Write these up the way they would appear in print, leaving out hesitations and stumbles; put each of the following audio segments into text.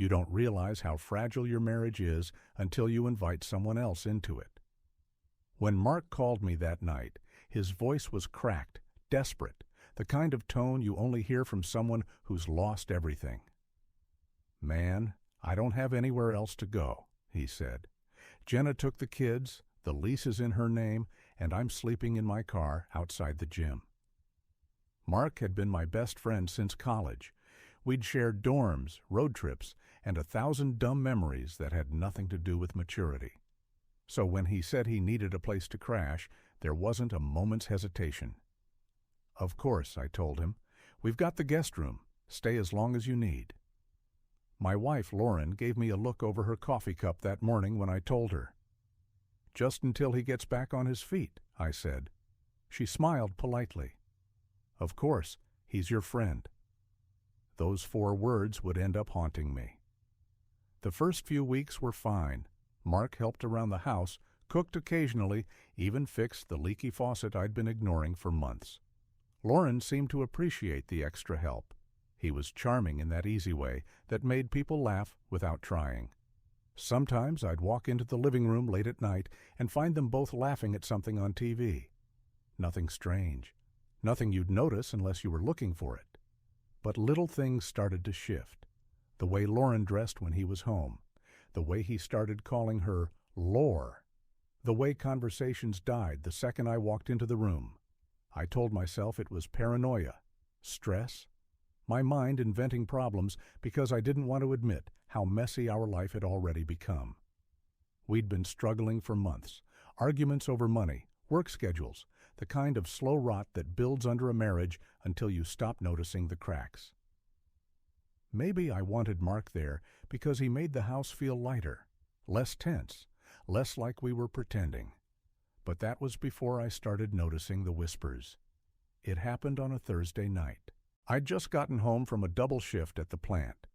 You don't realize how fragile your marriage is until you invite someone else into it. When Mark called me that night, his voice was cracked, desperate, the kind of tone you only hear from someone who's lost everything. "Man, I don't have anywhere else to go," he said. "Jenna took the kids, the lease is in her name, and I'm sleeping in my car outside the gym." Mark had been my best friend since college. We'd shared dorms, road trips, and 1,000 dumb memories that had nothing to do with maturity. So when he said he needed a place to crash, there wasn't a moment's hesitation. "Of course," I told him. "We've got the guest room. Stay as long as you need." My wife, Lauren, gave me a look over her coffee cup that morning when I told her. "Just until he gets back on his feet," I said. She smiled politely. "Of course, he's your friend." Those 4 words would end up haunting me. The first few weeks were fine. Mark helped around the house, cooked occasionally, even fixed the leaky faucet I'd been ignoring for months. Lauren seemed to appreciate the extra help. He was charming in that easy way that made people laugh without trying. Sometimes I'd walk into the living room late at night and find them both laughing at something on TV. Nothing strange. Nothing you'd notice unless you were looking for it. But little things started to shift. The way Lauren dressed when he was home. The way he started calling her Lore. The way conversations died the second I walked into the room. I told myself it was paranoia, stress, my mind inventing problems because I didn't want to admit how messy our life had already become. We'd been struggling for months, arguments over money, work schedules, the kind of slow rot that builds under a marriage until you stop noticing the cracks. Maybe I wanted Mark there because he made the house feel lighter, less tense, less like we were pretending. But that was before I started noticing the whispers. It happened on a Thursday night. I'd just gotten home from a double shift at the plant.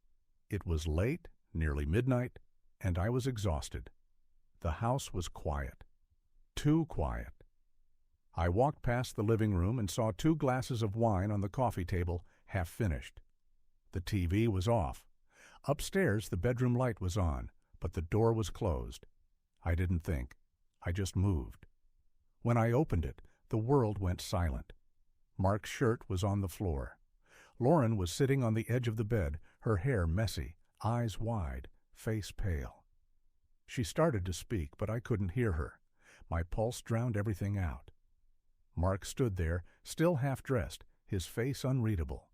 It was late, nearly midnight, and I was exhausted. The house was quiet. Too quiet. I walked past the living room and saw 2 glasses of wine on the coffee table, half finished. The TV was off. Upstairs, the bedroom light was on, but the door was closed. I didn't think. I just moved. When I opened it, the world went silent. Mark's shirt was on the floor. Lauren was sitting on the edge of the bed, her hair messy, eyes wide, face pale. She started to speak, but I couldn't hear her. My pulse drowned everything out. Mark stood there, still half-dressed, his face unreadable.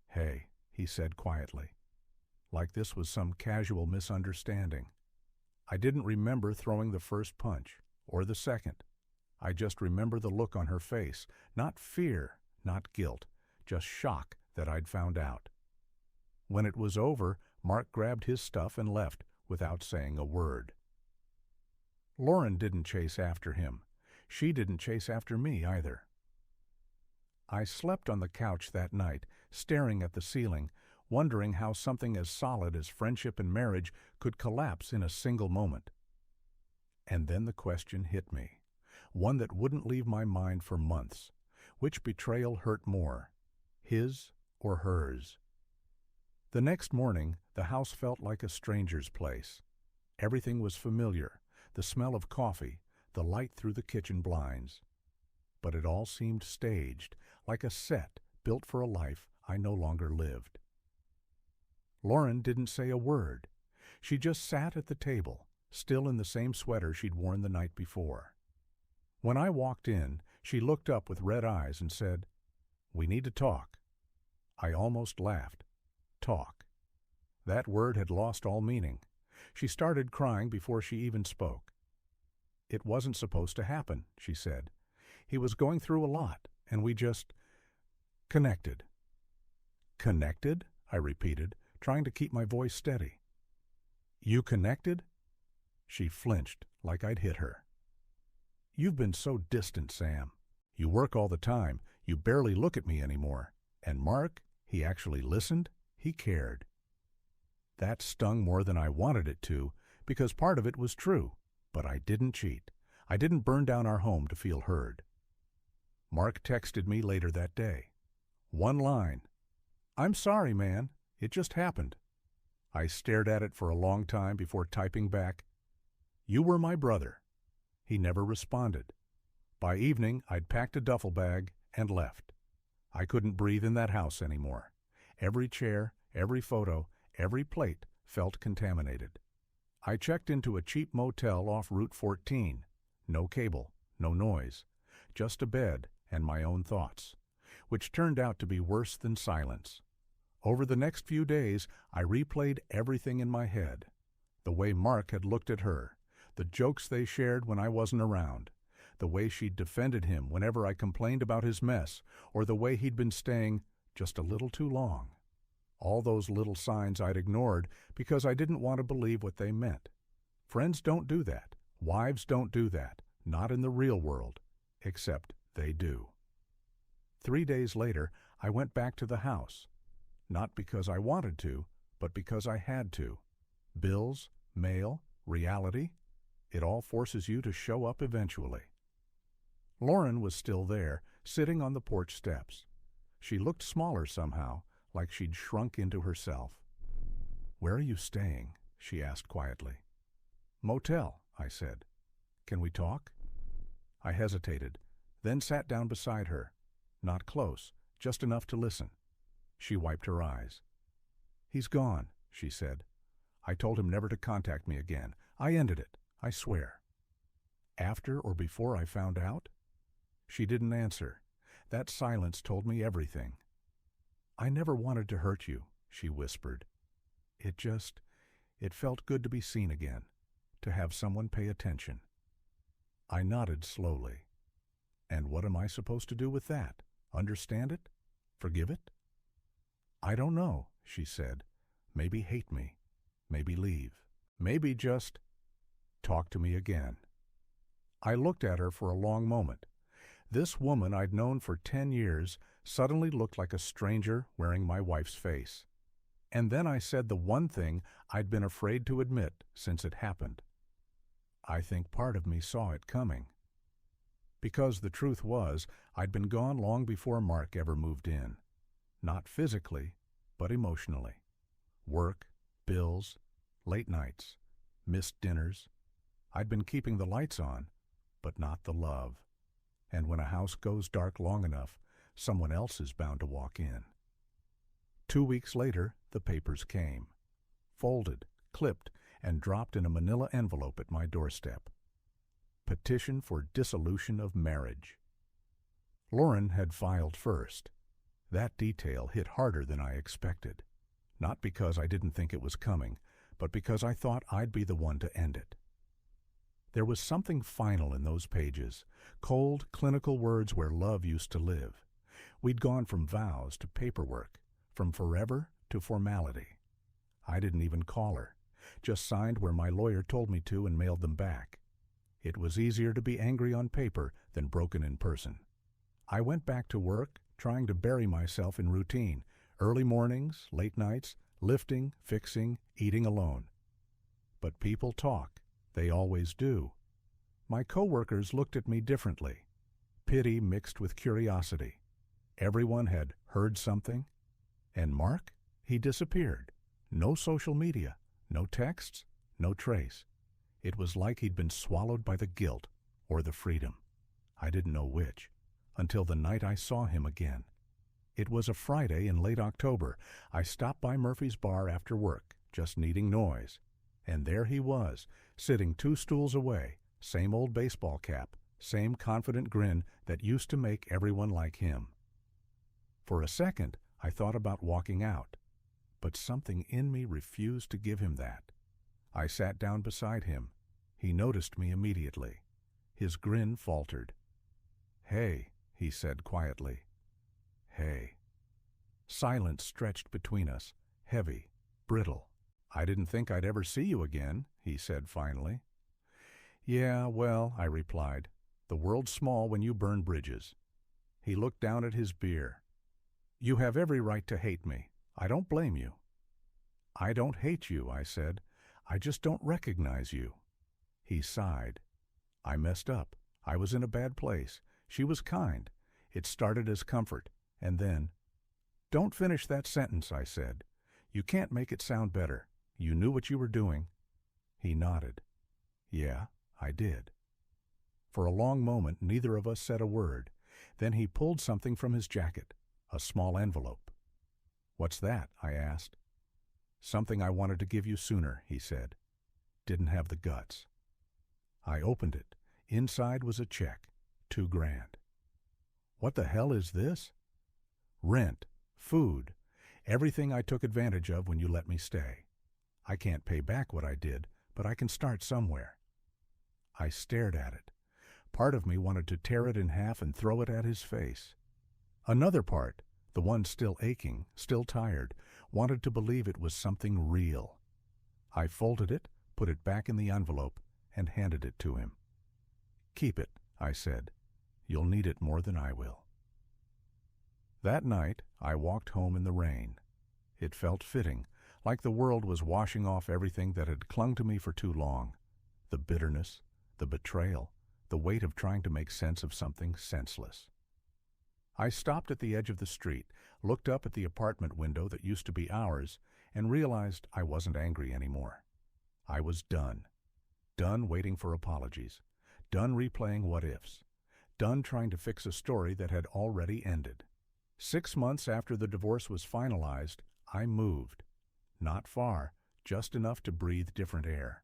"Hey," he said quietly, like this was some casual misunderstanding. I didn't remember throwing the first punch, or the second. I just remember the look on her face, not fear, not guilt, just shock that I'd found out. When it was over, Mark grabbed his stuff and left without saying a word. Lauren didn't chase after him. She didn't chase after me either. I slept on the couch that night, staring at the ceiling, wondering how something as solid as friendship and marriage could collapse in a single moment. And then the question hit me, one that wouldn't leave my mind for months. Which betrayal hurt more, his or hers? The next morning, the house felt like a stranger's place. Everything was familiar, the smell of coffee, the light through the kitchen blinds. But it all seemed staged, like a set built for a life I no longer lived. Lauren didn't say a word. She just sat at the table, still in the same sweater she'd worn the night before. When I walked in, she looked up with red eyes and said, "We need to talk." I almost laughed. Talk. That word had lost all meaning. She started crying before she even spoke. "It wasn't supposed to happen," she said. "He was going through a lot, and we just connected." "Connected?" I repeated, trying to keep my voice steady. "You connected?" She flinched like I'd hit her. "You've been so distant, Sam. You work all the time. You barely look at me anymore. And Mark, he actually listened. He cared." That stung more than I wanted it to, because part of it was true. But I didn't cheat. I didn't burn down our home to feel heard. Mark texted me later that day. One line. "I'm sorry, man. It just happened." I stared at it for a long time before typing back, "You were my brother." He never responded. By evening, I'd packed a duffel bag and left. I couldn't breathe in that house anymore. Every chair, every photo, every plate felt contaminated. I checked into a cheap motel off Route 14. No cable, no noise, just a bed and my own thoughts, which turned out to be worse than silence. Over the next few days, I replayed everything in my head. The way Mark had looked at her, the jokes they shared when I wasn't around, the way she'd defended him whenever I complained about his mess, or the way he'd been staying just a little too long. All those little signs I'd ignored because I didn't want to believe what they meant. Friends don't do that. Wives don't do that. Not in the real world. Except they do. 3 days later, I went back to the house. Not because I wanted to, but because I had to. Bills, mail, reality, it all forces you to show up eventually. Lauren was still there, sitting on the porch steps. She looked smaller somehow, like she'd shrunk into herself. "Where are you staying?" she asked quietly. "Motel," I said. "Can we talk?" I hesitated, then sat down beside her. Not close, just enough to listen. She wiped her eyes. "He's gone," she said. "I told him never to contact me again. I ended it, I swear." "After or before I found out?" She didn't answer. That silence told me everything. "I never wanted to hurt you," she whispered. It felt good to be seen again, to have someone pay attention." I nodded slowly. "And what am I supposed to do with that? Understand it? Forgive it?" "I don't know," she said. "Maybe hate me. Maybe leave. Maybe just talk to me again." I looked at her for a long moment. This woman I'd known for 10 years suddenly looked like a stranger wearing my wife's face. And then I said the one thing I'd been afraid to admit since it happened. I think part of me saw it coming. Because the truth was, I'd been gone long before Mark ever moved in. Not physically, but emotionally. Work, bills, late nights, missed dinners. I'd been keeping the lights on, but not the love. And when a house goes dark long enough, someone else is bound to walk in. 2 weeks later, the papers came. Folded, clipped, and dropped in a manila envelope at my doorstep. Petition for dissolution of marriage. Lauren had filed first. That detail hit harder than I expected. Not because I didn't think it was coming, but because I thought I'd be the one to end it. There was something final in those pages, cold, clinical words where love used to live. We'd gone from vows to paperwork, from forever to formality. I didn't even call her, just signed where my lawyer told me to and mailed them back. It was easier to be angry on paper than broken in person. I went back to work, trying to bury myself in routine, early mornings, late nights, lifting, fixing, eating alone. But people talk. They always do. My coworkers looked at me differently. Pity mixed with curiosity. Everyone had heard something. And Mark? He disappeared. No social media, no texts, no trace. It was like he'd been swallowed by the guilt or the freedom. I didn't know which, until the night I saw him again. It was a Friday in late October. I stopped by Murphy's bar after work, just needing noise. And there he was, sitting 2 stools away, same old baseball cap, same confident grin that used to make everyone like him. For a second, I thought about walking out, but something in me refused to give him that. I sat down beside him. He noticed me immediately. His grin faltered. "Hey," he said quietly. "Hey." Silence stretched between us, heavy, brittle. "I didn't think I'd ever see you again," he said finally. "Yeah, well," I replied, "the world's small when you burn bridges." He looked down at his beer. "You have every right to hate me. I don't blame you." "I don't hate you," I said. "I just don't recognize you." He sighed. "I messed up. I was in a bad place. She was kind. It started as comfort, and then—" "Don't finish that sentence," I said. "You can't make it sound better. You knew what you were doing." He nodded. "Yeah, I did." For a long moment, neither of us said a word. Then he pulled something from his jacket, a small envelope. "What's that?" I asked. "Something I wanted to give you sooner," he said. "Didn't have the guts." I opened it. Inside was a check, $2,000. "What the hell is this?" "Rent, food, everything I took advantage of when you let me stay. I can't pay back what I did, but I can start somewhere." I stared at it. Part of me wanted to tear it in half and throw it at his face. Another part, the one still aching, still tired, wanted to believe it was something real. I folded it, put it back in the envelope, and handed it to him. "Keep it," I said. "You'll need it more than I will." That night, I walked home in the rain. It felt fitting, like the world was washing off everything that had clung to me for too long. The bitterness, the betrayal, the weight of trying to make sense of something senseless. I stopped at the edge of the street, looked up at the apartment window that used to be ours, and realized I wasn't angry anymore. I was done. Done waiting for apologies. Done replaying what-ifs. Done trying to fix a story that had already ended. 6 months after the divorce was finalized, I moved. Not far, just enough to breathe different air.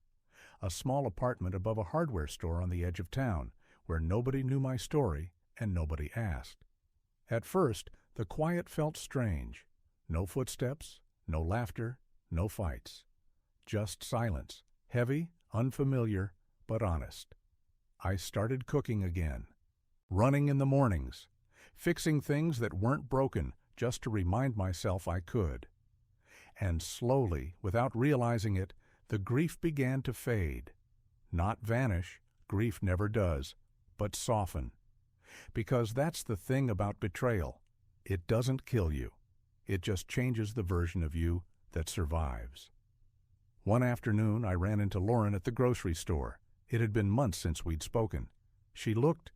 A small apartment above a hardware store on the edge of town, where nobody knew my story and nobody asked. At first, the quiet felt strange. No footsteps, no laughter, no fights. Just silence, heavy, unfamiliar, but honest. I started cooking again. Running in the mornings. Fixing things that weren't broken just to remind myself I could. And slowly, without realizing it, the grief began to fade. Not vanish, grief never does, but soften. Because that's the thing about betrayal. It doesn't kill you. It just changes the version of you that survives. One afternoon, I ran into Lauren at the grocery store. It had been months since we'd spoken. She looked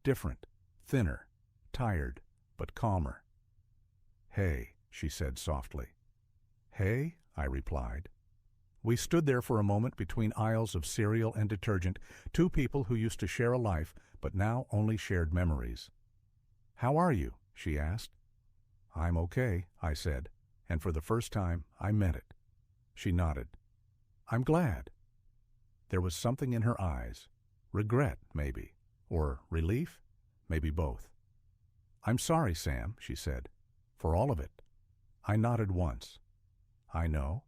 different, thinner, tired, but calmer. "Hey," she said softly. "Hey," I replied. We stood there for a moment between aisles of cereal and detergent, two people who used to share a life, but now only shared memories. "How are you?" she asked. "I'm okay," I said, and for the first time, I meant it. She nodded. "I'm glad." There was something in her eyes. Regret, maybe. Or relief? Maybe both. "I'm sorry, Sam," she said. "For all of it." I nodded once. "I know."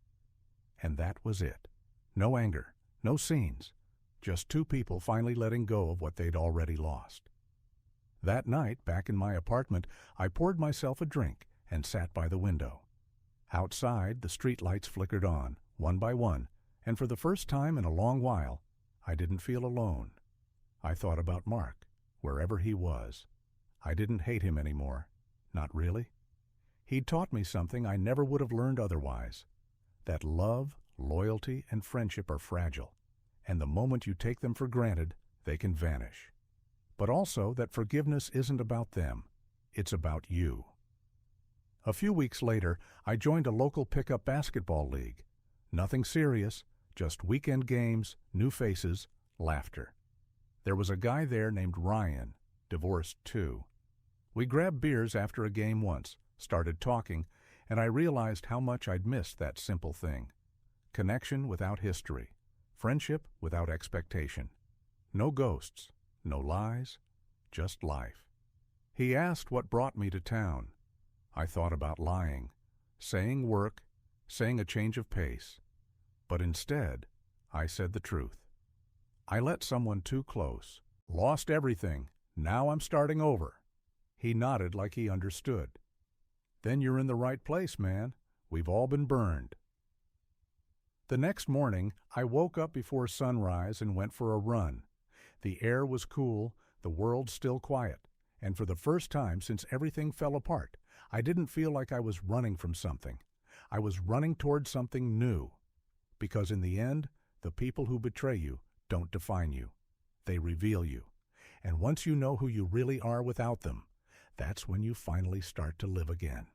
And that was it. No anger, no scenes. Just two people finally letting go of what they'd already lost. That night, back in my apartment, I poured myself a drink and sat by the window. Outside, the street lights flickered on, one by one, and for the first time in a long while, I didn't feel alone. I thought about Mark, wherever he was. I didn't hate him anymore. Not really. He'd taught me something I never would have learned otherwise. That love, loyalty, and friendship are fragile, and the moment you take them for granted, they can vanish. But also that forgiveness isn't about them, it's about you. A few weeks later, I joined a local pickup basketball league. Nothing serious, just weekend games, new faces, laughter. There was a guy there named Ryan, divorced too. We grabbed beers after a game once, started talking, and I realized how much I'd missed that simple thing. Connection without history. Friendship without expectation. No ghosts, no lies, just life. He asked what brought me to town. I thought about lying, saying work, saying a change of pace. But instead, I said the truth. I let someone too close. Lost everything. Now I'm starting over. He nodded like he understood. "Then you're in the right place, man. We've all been burned." The next morning, I woke up before sunrise and went for a run. The air was cool, the world still quiet, and for the first time since everything fell apart, I didn't feel like I was running from something. I was running toward something new. Because in the end, the people who betray you don't define you. They reveal you. And once you know who you really are without them, that's when you finally start to live again.